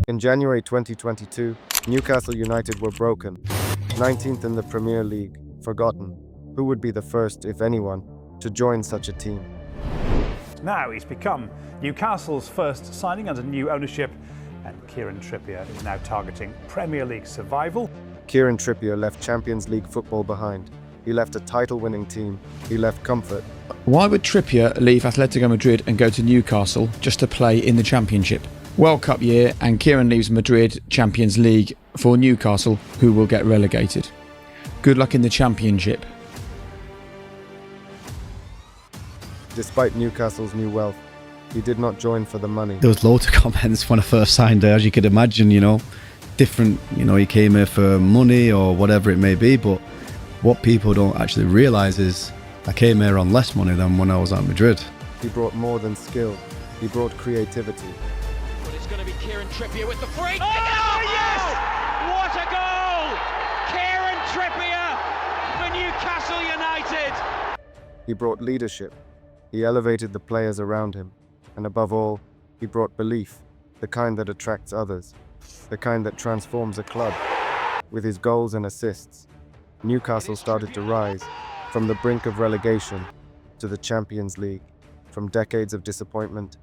In January 2022, Newcastle United were broken, 19th in the Premier League, forgotten. Who would be the first, if anyone, to join such a team? Now he's become Newcastle's first signing under new ownership, and Kieran Trippier is now targeting Premier League survival. Kieran Trippier left Champions League football behind. He left a title-winning team. He left comfort. Why would Trippier leave Atletico Madrid and go to Newcastle just to play in the Championship? World Cup year, and Kieran leaves Madrid Champions League for Newcastle, who will get relegated. Good luck in the Championship. Despite Newcastle's new wealth, he did not join for the money. There was loads of comments when I first signed there, as you could imagine, different, he came here for money or whatever it may be, but what people don't actually realise is I came here on less money than when I was at Madrid. He brought more than skill, he brought creativity. But it's going to be Kieran Trippier with the free. Oh, yes! What a goal! Kieran Trippier for Newcastle United. He brought leadership. He elevated the players around him. And above all, he brought belief, the kind that attracts others, the kind that transforms a club. With his goals and assists, Newcastle started to rise from the brink of relegation to the Champions League, from decades of disappointment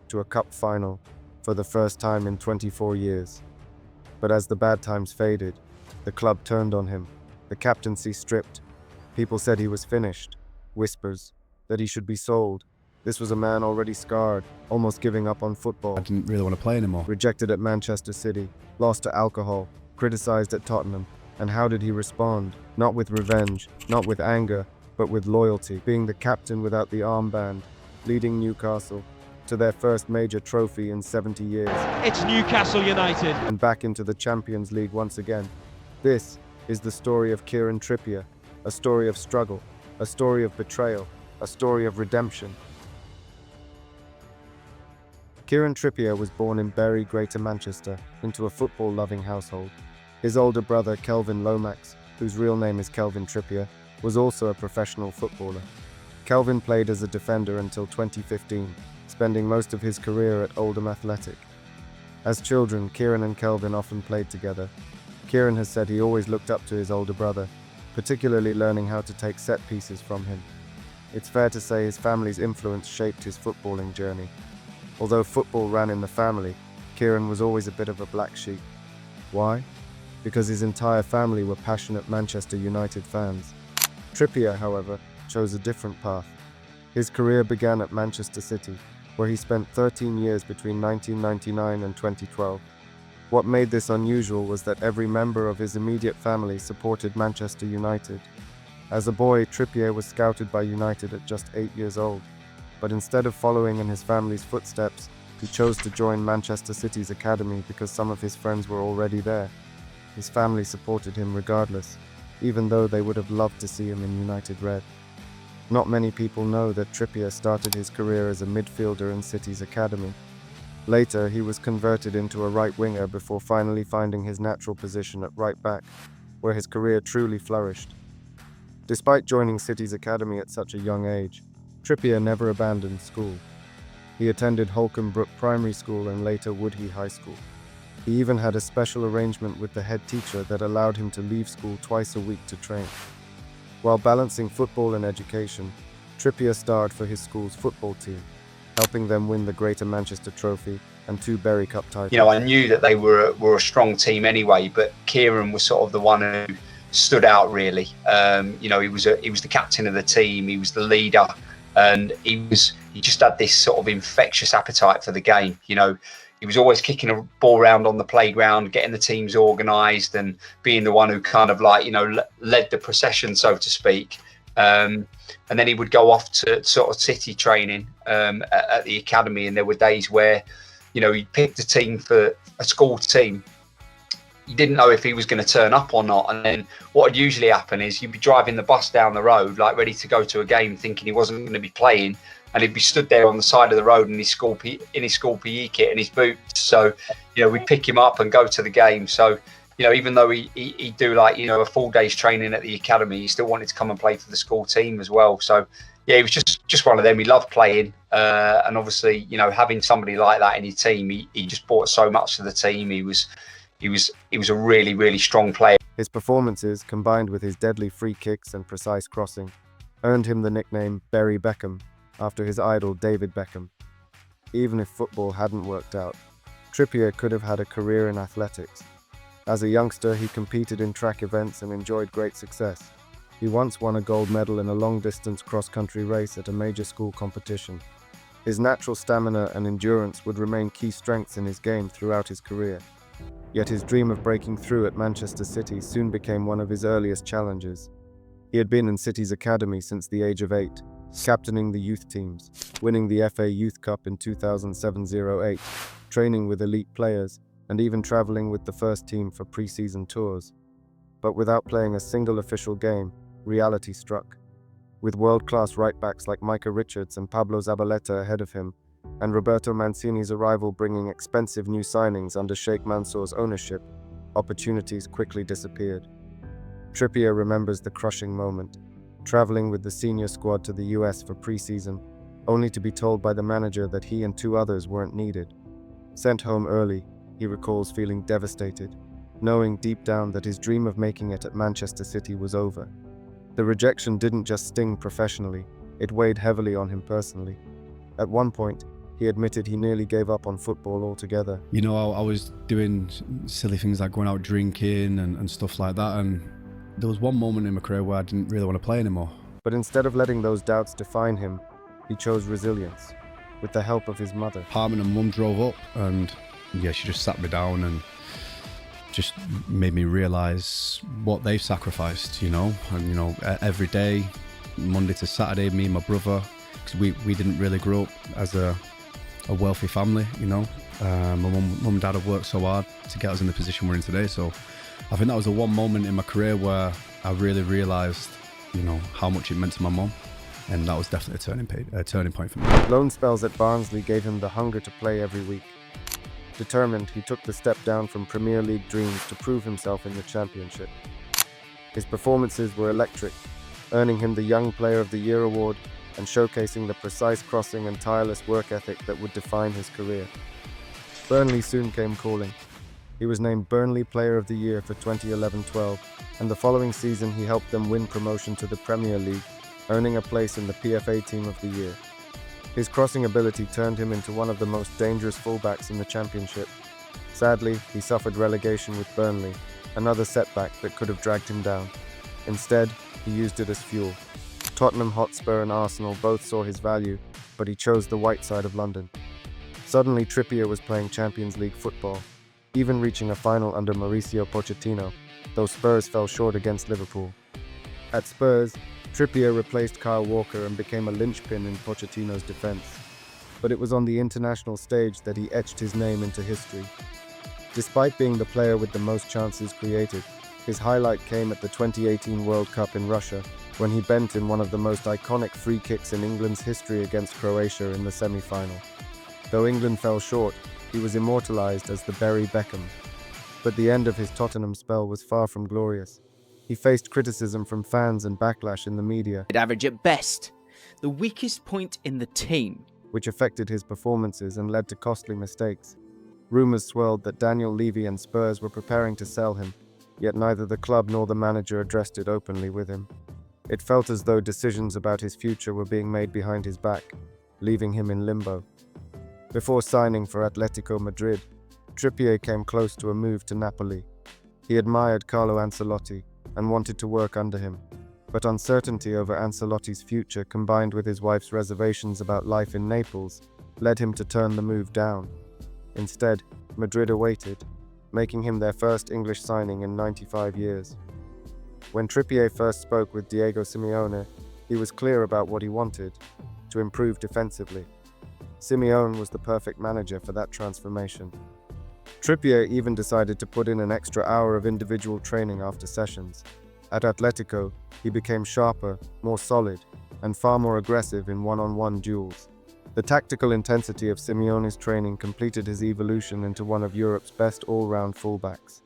to a cup final for the first time in 24 years. But as the bad times faded, the club turned on him, the captaincy stripped. People said he was finished, whispers that he should be sold. This was a man already scarred, almost giving up on football. I didn't really want to play anymore. Rejected at Manchester City, lost to alcohol, criticized at Tottenham. And how did he respond? Not with revenge, not with anger, but with loyalty. Being the captain without the armband, leading Newcastle to their first major trophy in 70 years. It's Newcastle United. And back into the Champions League once again. This is the story of Kieran Trippier, a story of struggle, a story of betrayal, a story of redemption. Kieran Trippier was born in Bury, Greater Manchester, into a football-loving household. His older brother, Kelvin Lomax, whose real name is Kelvin Trippier, was also a professional footballer. Kelvin played as a defender until 2015, spending most of his career at Oldham Athletic. As children, Kieran and Kelvin often played together. Kieran has said he always looked up to his older brother, particularly learning how to take set pieces from him. It's fair to say his family's influence shaped his footballing journey. Although football ran in the family, Kieran was always a bit of a black sheep. Why? Because his entire family were passionate Manchester United fans. Trippier, however, chose a different path. His career began at Manchester City, where he spent 13 years between 1999 and 2012. What made this unusual was that every member of his immediate family supported Manchester United. As a boy, Trippier was scouted by United at just 8 years old. But instead of following in his family's footsteps, he chose to join Manchester City's academy because some of his friends were already there. His family supported him regardless, even though they would have loved to see him in United Red. Not many people know that Trippier started his career as a midfielder in City's academy. Later, he was converted into a right winger before finally finding his natural position at right back, where his career truly flourished. Despite joining City's academy at such a young age, Trippier never abandoned school. He attended Holcombe Brook Primary School and later Woodhey High School. He even had a special arrangement with the head teacher that allowed him to leave school twice a week to train. While balancing football and education, Trippier starred for his school's football team, helping them win the Greater Manchester Trophy and 2 Bury Cup titles. I knew that they were a strong team anyway, but Kieran was sort of the one who stood out really. He was the captain of the team, he was the leader, and he just had this sort of infectious appetite for the game. He was always kicking a ball around on the playground, getting the teams organised and being the one who kind of led the procession, so to speak. And then he would go off to sort of city training at the academy. And there were days where, he picked a team for a school team. You didn't know if he was going to turn up or not. And then what would usually happen is you'd be driving the bus down the road, ready to go to a game, thinking he wasn't going to be playing. And he'd be stood there on the side of the road in his school PE kit and his boots. So, we'd pick him up and go to the game. So, even though he'd do a full day's training at the academy, he still wanted to come and play for the school team as well. So yeah, he was just one of them. He loved playing, and obviously, you know, having somebody like that in his team, he just brought so much to the team. He was a really, really strong player. His performances, combined with his deadly free kicks and precise crossing, earned him the nickname Berry Beckham, after his idol David Beckham. Even if football hadn't worked out, Trippier could have had a career in athletics. As a youngster, he competed in track events and enjoyed great success. He once won a gold medal in a long-distance cross-country race at a major school competition. His natural stamina and endurance would remain key strengths in his game throughout his career. Yet his dream of breaking through at Manchester City soon became one of his earliest challenges. He had been in City's academy since the age of 8, captaining the youth teams, winning the FA Youth Cup in 2007-08, training with elite players, and even travelling with the first team for pre-season tours. But without playing a single official game, reality struck. With world-class right-backs like Micah Richards and Pablo Zabaleta ahead of him, and Roberto Mancini's arrival bringing expensive new signings under Sheikh Mansour's ownership, opportunities quickly disappeared. Trippier remembers the crushing moment, traveling with the senior squad to the US for pre-season, only to be told by the manager that he and 2 others weren't needed. Sent home early, he recalls feeling devastated, knowing deep down that his dream of making it at Manchester City was over. The rejection didn't just sting professionally, it weighed heavily on him personally. At one point, he admitted he nearly gave up on football altogether. You know, I was doing silly things like going out drinking and stuff like that, and there was one moment in my career where I didn't really want to play anymore. But instead of letting those doubts define him, he chose resilience, with the help of his mother. Harmon and Mum drove up, and yeah, she just sat me down and just made me realise what they've sacrificed, you know. And you know, every day, Monday to Saturday, me and my brother, because we didn't really grow up as a wealthy family, you know. My mum and dad have worked so hard to get us in the position we're in today. So I think that was the one moment in my career where I really realised, you know, how much it meant to my mum, and that was definitely a turning point for me. Loan spells at Barnsley gave him the hunger to play every week. Determined, he took the step down from Premier League dreams to prove himself in the Championship. His performances were electric, earning him the Young Player of the Year award and showcasing the precise crossing and tireless work ethic that would define his career. Burnley soon came calling. He was named Burnley Player of the Year for 2011-12, and the following season he helped them win promotion to the Premier League, earning a place in the PFA Team of the Year. His crossing ability turned him into one of the most dangerous fullbacks in the Championship. Sadly, he suffered relegation with Burnley, another setback that could have dragged him down. Instead, he used it as fuel. Tottenham Hotspur and Arsenal both saw his value, but he chose the white side of London. Suddenly, Trippier was playing Champions League football, even reaching a final under Mauricio Pochettino, though Spurs fell short against Liverpool. At Spurs, Trippier replaced Kyle Walker and became a linchpin in Pochettino's defense. But it was on the international stage that he etched his name into history. Despite being the player with the most chances created, his highlight came at the 2018 World Cup in Russia, when he bent in one of the most iconic free kicks in England's history against Croatia in the semi-final. Though England fell short, he was immortalized as the Berry Beckham. But the end of his Tottenham spell was far from glorious. He faced criticism from fans and backlash in the media, Average at best, the weakest point in the team. which affected his performances and led to costly mistakes. Rumours swirled that Daniel Levy and Spurs were preparing to sell him, yet neither the club nor the manager addressed it openly with him. It felt as though decisions about his future were being made behind his back, leaving him in limbo. Before signing for Atletico Madrid, Trippier came close to a move to Napoli. He admired Carlo Ancelotti and wanted to work under him, but uncertainty over Ancelotti's future combined with his wife's reservations about life in Naples led him to turn the move down. Instead, Madrid awaited, making him their first English signing in 95 years. When Trippier first spoke with Diego Simeone, he was clear about what he wanted: to improve defensively. Simeone was the perfect manager for that transformation. Trippier even decided to put in an extra hour of individual training after sessions. At Atletico, he became sharper, more solid, and far more aggressive in one-on-one duels. The tactical intensity of Simeone's training completed his evolution into one of Europe's best all-round fullbacks.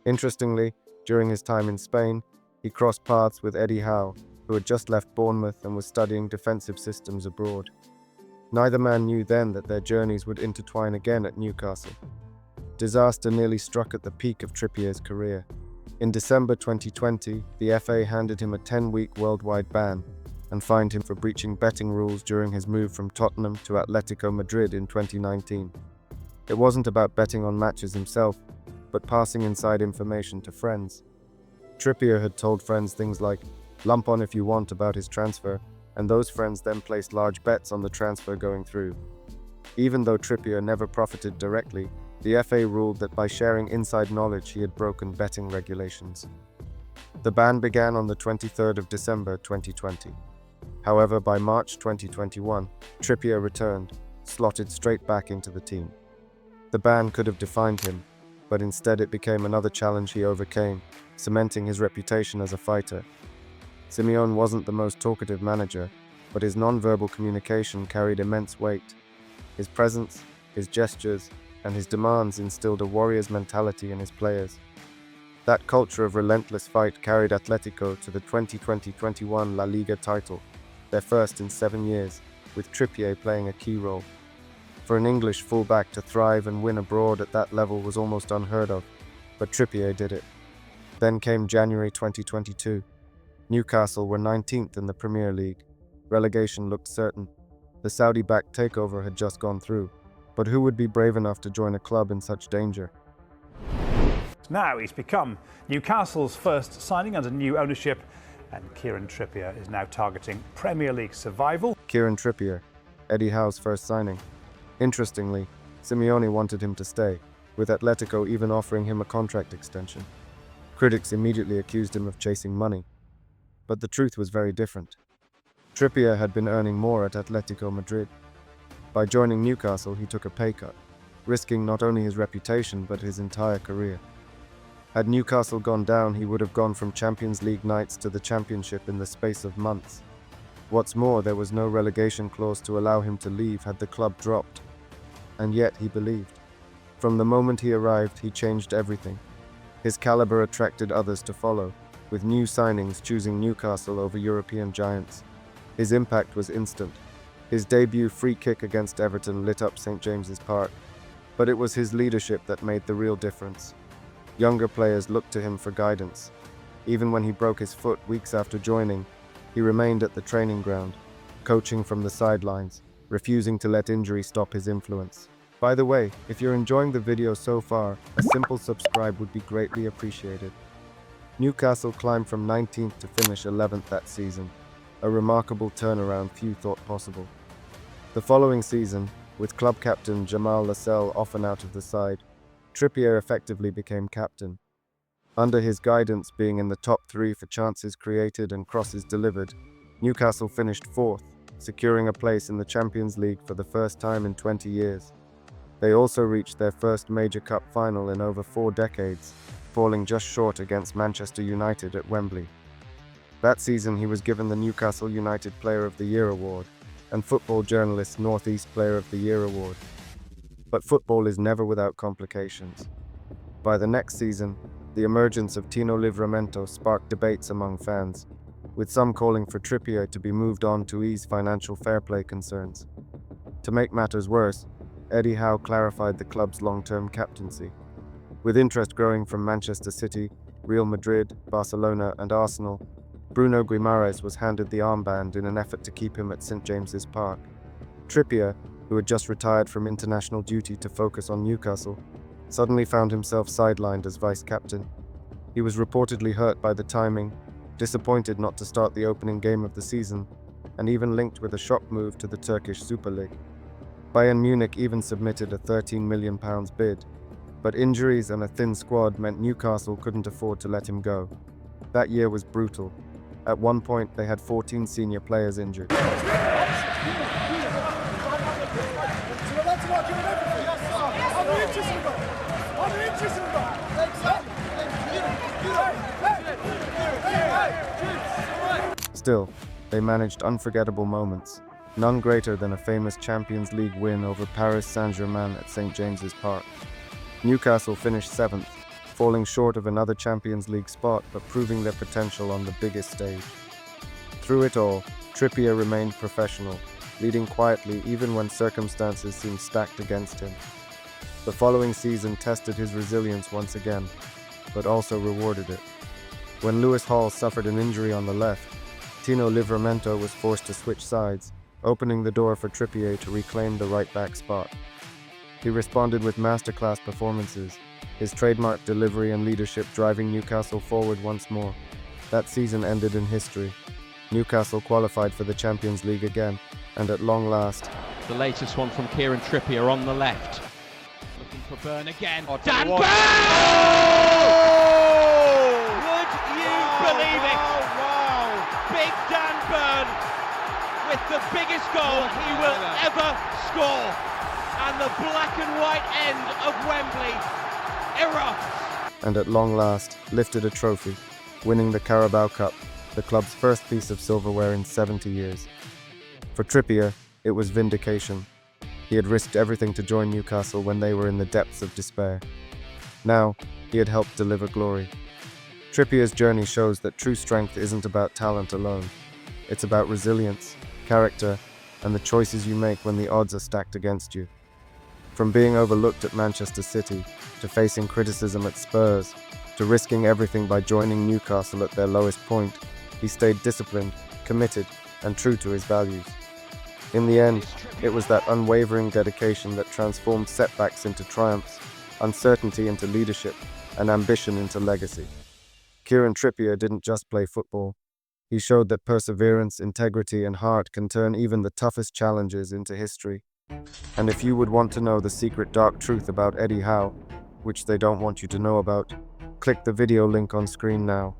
Interestingly, during his time in Spain, he crossed paths with Eddie Howe, who had just left Bournemouth and was studying defensive systems abroad. Neither man knew then that their journeys would intertwine again at Newcastle. Disaster nearly struck at the peak of Trippier's career. In December 2020, the FA handed him a 10-week worldwide ban and fined him for breaching betting rules during his move from Tottenham to Atletico Madrid in 2019. It wasn't about betting on matches himself, but passing inside information to friends. Trippier had told friends things like, "lump on if you want" about his transfer, and those friends then placed large bets on the transfer going through. Even though Trippier never profited directly, the FA ruled that by sharing inside knowledge he had broken betting regulations. The ban began on the 23rd of December 2020. However, by March 2021, Trippier returned, slotted straight back into the team. The ban could have defined him, but instead it became another challenge he overcame, cementing his reputation as a fighter. Simeone wasn't the most talkative manager, but his non-verbal communication carried immense weight. His presence, his gestures, and his demands instilled a warrior's mentality in his players. That culture of relentless fight carried Atletico to the 2020-21 La Liga title, their first in 7 years, with Trippier playing a key role. For an English fullback to thrive and win abroad at that level was almost unheard of, but Trippier did it. Then came January 2022. Newcastle were 19th in the Premier League. Relegation looked certain. The Saudi-backed takeover had just gone through, but who would be brave enough to join a club in such danger? Now he's become Newcastle's first signing under new ownership, and Kieran Trippier is now targeting Premier League survival. Kieran Trippier, Eddie Howe's first signing. Interestingly, Simeone wanted him to stay, with Atletico even offering him a contract extension. Critics immediately accused him of chasing money, but the truth was very different. Trippier had been earning more at Atletico Madrid. By joining Newcastle, he took a pay cut, risking not only his reputation but his entire career. Had Newcastle gone down, he would have gone from Champions League nights to the Championship in the space of months. What's more, there was no relegation clause to allow him to leave had the club dropped. And yet he believed. From the moment he arrived, he changed everything. His caliber attracted others to follow, with new signings choosing Newcastle over European giants. His impact was instant. His debut free kick against Everton lit up St James's Park, but it was his leadership that made the real difference. Younger players looked to him for guidance. Even when he broke his foot weeks after joining, he remained at the training ground, coaching from the sidelines, refusing to let injury stop his influence. By the way, if you're enjoying the video so far, a simple subscribe would be greatly appreciated. Newcastle climbed from 19th to finish 11th that season, a remarkable turnaround few thought possible. The following season, with club captain Jamal Lascelles off and out of the side, Trippier effectively became captain. Under his guidance, being in the top 3 for chances created and crosses delivered, Newcastle finished 4th, securing a place in the Champions League for the first time in 20 years. They also reached their first major cup final in over 4 decades, falling just short against Manchester United at Wembley. That season he was given the Newcastle United Player of the Year award and Football Journalist's Northeast Player of the Year award. But football is never without complications. By the next season, the emergence of Tyno Livramento sparked debates among fans, with some calling for Trippier to be moved on to ease financial fair play concerns. To make matters worse, Eddie Howe clarified the club's long-term captaincy. With interest growing from Manchester City, Real Madrid, Barcelona, and Arsenal, Bruno Guimaraes was handed the armband in an effort to keep him at St James's Park. Trippier, who had just retired from international duty to focus on Newcastle, suddenly found himself sidelined as vice-captain. He was reportedly hurt by the timing, disappointed not to start the opening game of the season, and even linked with a shock move to the Turkish Super League. Bayern Munich even submitted a £13 million bid, but injuries and a thin squad meant Newcastle couldn't afford to let him go. That year was brutal. At one point, they had 14 senior players injured. Still, they managed unforgettable moments, none greater than a famous Champions League win over Paris Saint-Germain at St James's Park. Newcastle finished 7th, falling short of another Champions League spot but proving their potential on the biggest stage. Through it all, Trippier remained professional, leading quietly even when circumstances seemed stacked against him. The following season tested his resilience once again, but also rewarded it. When Lewis Hall suffered an injury on the left, Tyno was forced to switch sides, opening the door for Trippier to reclaim the right-back spot. He responded with masterclass performances, his trademark delivery and leadership driving Newcastle forward once more. That season ended in history. Newcastle qualified for the Champions League again, and at long last, The latest one from Kieran Trippier on the left. Looking for Burn again. Dan Burn! Would you believe it? Big Dan Burn with the biggest goal he will ever score. And the black and white end of Wembley erupts. and at long last, lifted a trophy, winning the Carabao Cup, the club's first piece of silverware in 70 years. For Trippier, it was vindication. He had risked everything to join Newcastle when they were in the depths of despair. Now, he had helped deliver glory. Trippier's journey shows that true strength isn't about talent alone. It's about resilience, character, and the choices you make when the odds are stacked against you. From being overlooked at Manchester City, to facing criticism at Spurs, to risking everything by joining Newcastle at their lowest point, he stayed disciplined, committed, and true to his values. In the end, it was that unwavering dedication that transformed setbacks into triumphs, uncertainty into leadership, and ambition into legacy. Kieran Trippier didn't just play football. He showed that perseverance, integrity, and heart can turn even the toughest challenges into history. And if you would want to know the secret dark truth about Eddie Howe, which they don't want you to know about, click the video link on screen now.